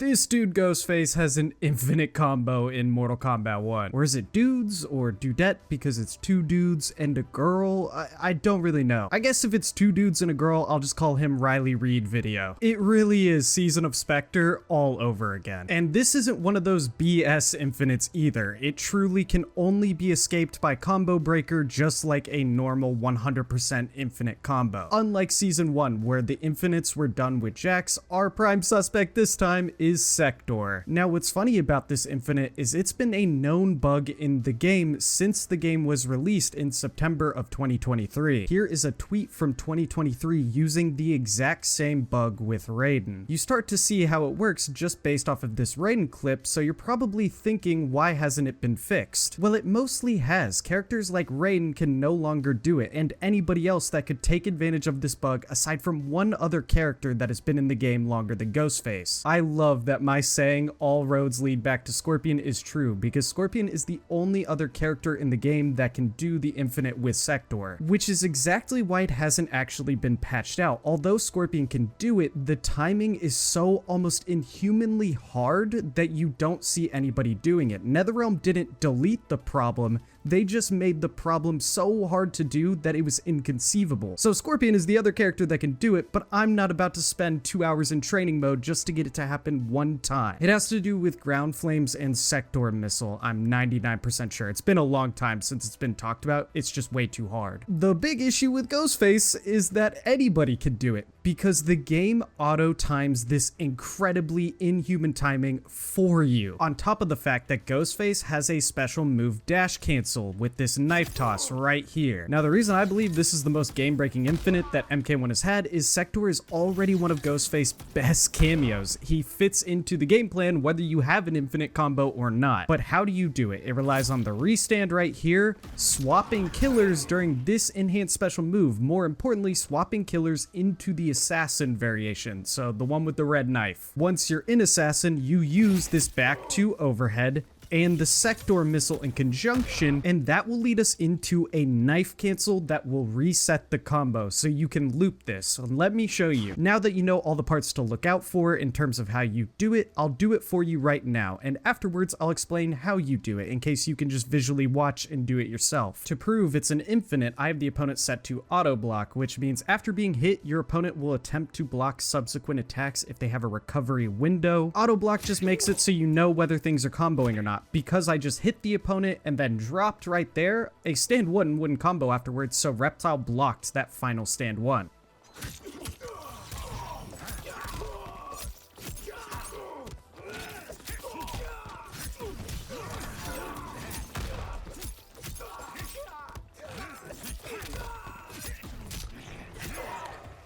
This dude Ghostface has an infinite combo in Mortal Kombat 1. Or is it dudes or dudette because it's two dudes and a girl? I don't really know. I guess if it's two dudes and a girl, I'll just call him Riley Reid video. It really is Season of Sektor all over again. And this isn't one of those BS infinites either. It truly can only be escaped by combo breaker just like a normal 100% infinite combo. Unlike Season 1 where the infinites were done with Jax, our prime suspect this time is Sektor. Now what's funny about this infinite is it's been a known bug in the game since the game was released in September of 2023. Here is a tweet from 2023 using the exact same bug with Raiden. You start to see how it works just based off of this Raiden clip, so you're probably thinking, why hasn't it been fixed? Well, it mostly has. Characters like Raiden can no longer do it, and anybody else that could take advantage of this bug aside from one other character that has been in the game longer than Ghostface. I love that my saying all roads lead back to Scorpion is true, because Scorpion is the only other character in the game that can do the infinite with Sektor, which is exactly why it hasn't actually been patched out. Although Scorpion can do it, the timing is so almost inhumanly hard that you don't see anybody doing it. NetherRealm didn't delete the problem, they just made the problem so hard to do that it was inconceivable. So Scorpion is the other character that can do it, but I'm not about to spend 2 hours in training mode just to get it to happen one time. It has to do with ground flames and Sektor missile, I'm 99% sure. It's been a long time since it's been talked about, it's just way too hard. The big issue with Ghostface is that anybody can do it, because the game auto times this incredibly inhuman timing for you. On top of the fact that Ghostface has a special move dash cancel with this knife toss right here. Now the reason I believe this is the most game-breaking infinite that MK1 has had is Sektor is already one of Ghostface's best cameos. He fits into the game plan whether you have an infinite combo or not. But how do you do it? It relies on the restand right here, swapping killers during this enhanced special move, more importantly swapping killers into the assassin variation, so the one with the red knife. Once you're in assassin, you use this back 2 overhead and the Sektor missile in conjunction, and that will lead us into a knife cancel that will reset the combo, so you can loop this. So let me show you. Now that you know all the parts to look out for in terms of how you do it, I'll do it for you right now, and afterwards I'll explain how you do it in case you can just visually watch and do it yourself. To prove it's an infinite, I have the opponent set to auto block, which means after being hit, your opponent will attempt to block subsequent attacks if they have a recovery window. Auto block just makes it so you know whether things are comboing or not. Because I just hit the opponent and then dropped right there, a stand 1 wouldn't combo afterwards, so Reptile blocked that final stand 1.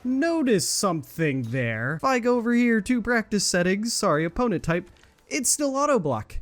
Notice something there. If I go over here to practice settings, sorry, opponent type, it's still auto block.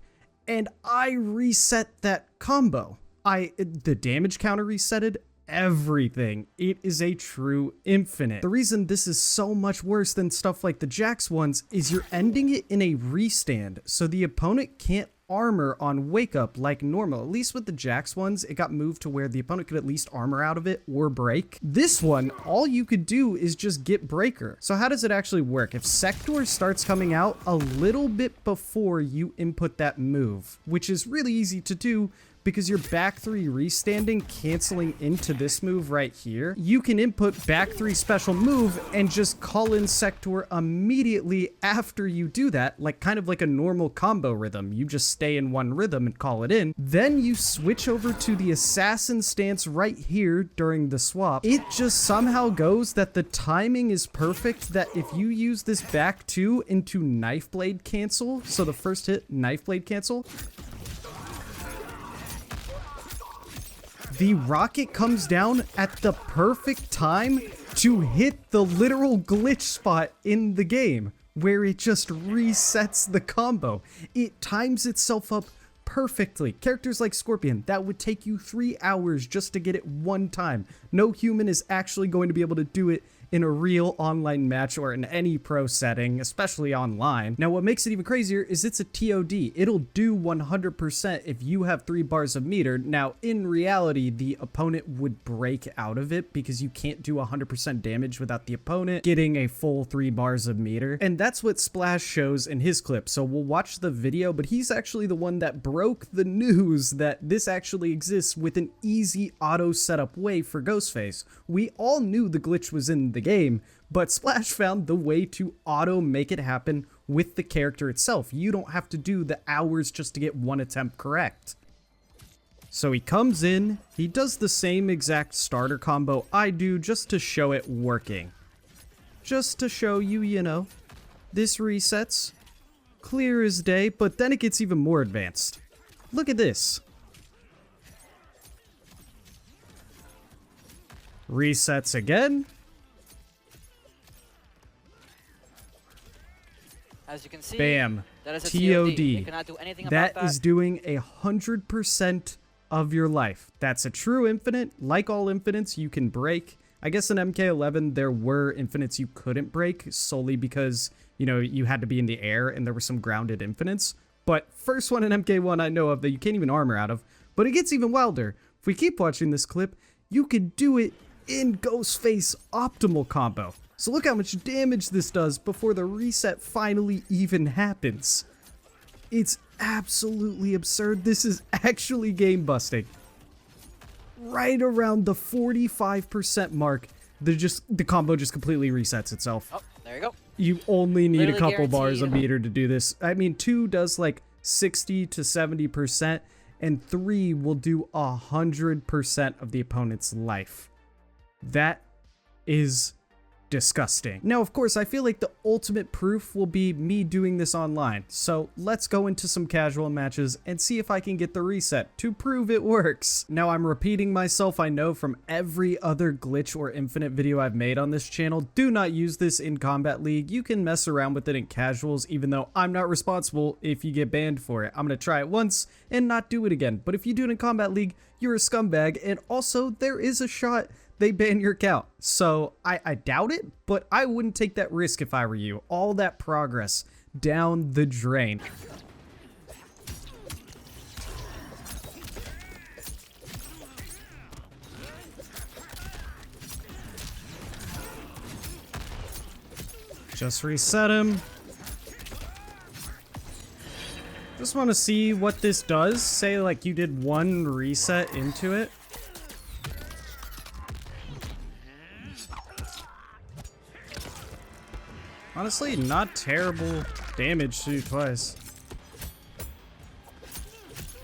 And I reset that combo. The damage counter resetted everything. It is a true infinite. The reason this is so much worse than stuff like the Jax ones is you're ending it in a restand, so the opponent can't armor on wake up like normal. At least with the Jax ones, it got moved to where the opponent could at least armor out of it or break. This one, all you could do is just get breaker. So how does it actually work? If Sektor starts coming out a little bit before you input that move, which is really easy to do because your back 3 restanding canceling into this move right here, you can input back 3 special move and just call in Sektor immediately after you do that, like kind of like a normal combo rhythm. You just stay in one rhythm and call it in. Then you switch over to the assassin stance right here during the swap. It just somehow goes that the timing is perfect that if you use this back 2 into knife blade cancel, so the first hit knife blade cancel, the rocket comes down at the perfect time to hit the literal glitch spot in the game, where it just resets the combo. It times itself up perfectly. Characters like Scorpion, that would take you 3 hours just to get it one time. No human is actually going to be able to do it in a real online match or in any pro setting, especially online. Now, what makes it even crazier is it's a TOD. It'll do 100% if you have 3 bars of meter. Now, in reality, the opponent would break out of it because you can't do 100% damage without the opponent getting a full 3 bars of meter. And that's what Splash shows in his clip. So we'll watch the video, but he's actually the one that broke the news that this actually exists with an easy auto setup way for Ghostface. We all knew the glitch was in the game, but Splash found the way to auto make it happen with the character itself. You don't have to do the hours just to get 1 attempt correct. So he comes in, he does the same exact starter combo I do just to show it working. Just to show you, you know, this resets clear as day, but then it gets even more advanced. Look at this. Resets again. As you can see, bam. That is a TOD. You cannot do anything about That is doing 100% of your life. That's a true infinite. Like all infinites, you can break. I guess in MK11, there were infinites you couldn't break solely because, you know, you had to be in the air and there were some grounded infinites. But first one in MK1 I know of that you can't even armor out of. But it gets even wilder. If we keep watching this clip, you could do it in Ghostface optimal combo. So look how much damage this does before the reset finally even happens. It's absolutely absurd. This is actually game busting. Right around the 45% mark, the combo just completely resets itself. Oh, there you go. You only need Literally a couple bars of guaranteed. meter to do this. I mean, 2 does like 60 to 70%, and 3 will do 100% of the opponent's life. That is disgusting. Now, of course, I feel like the ultimate proof will be me doing this online. So let's go into some casual matches and see if I can get the reset to prove it works. Now, I'm repeating myself, I know, from every other glitch or infinite video I've made on this channel. Do not use this in Combat League. You can mess around with it in casuals, even though I'm not responsible if you get banned for it. I'm gonna try it once and not do it again. But if you do it in Combat League, you're a scumbag. And also, there is a shot they ban your account. So I doubt it, but I wouldn't take that risk if I were you. All that progress down the drain. Just reset him. Just want to see what this does. Say like you did 1 reset into it. Honestly, not terrible damage to do twice.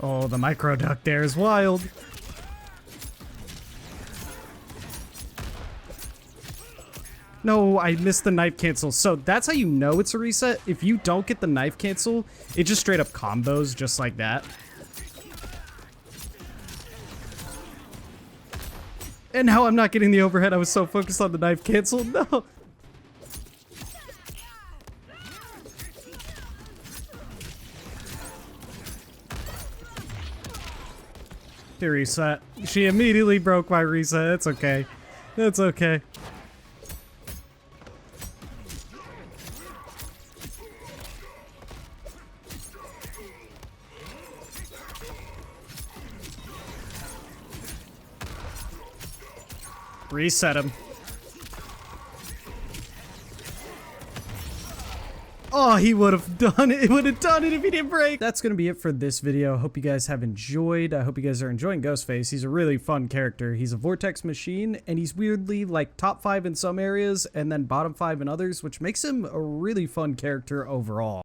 Oh, the micro duck there is wild. No, I missed the knife cancel. So that's how you know it's a reset. If you don't get the knife cancel, it just straight up combos just like that. And now I'm not getting the overhead. I was so focused on the knife cancel. No. To reset. She immediately broke my reset. It's okay. It's okay. Reset him. Oh, he would have done it. He would have done it if he didn't break. That's going to be it for this video. I hope you guys have enjoyed. I hope you guys are enjoying Ghostface. He's a really fun character. He's a vortex machine, and he's weirdly like top 5 in some areas and then bottom 5 in others, which makes him a really fun character overall.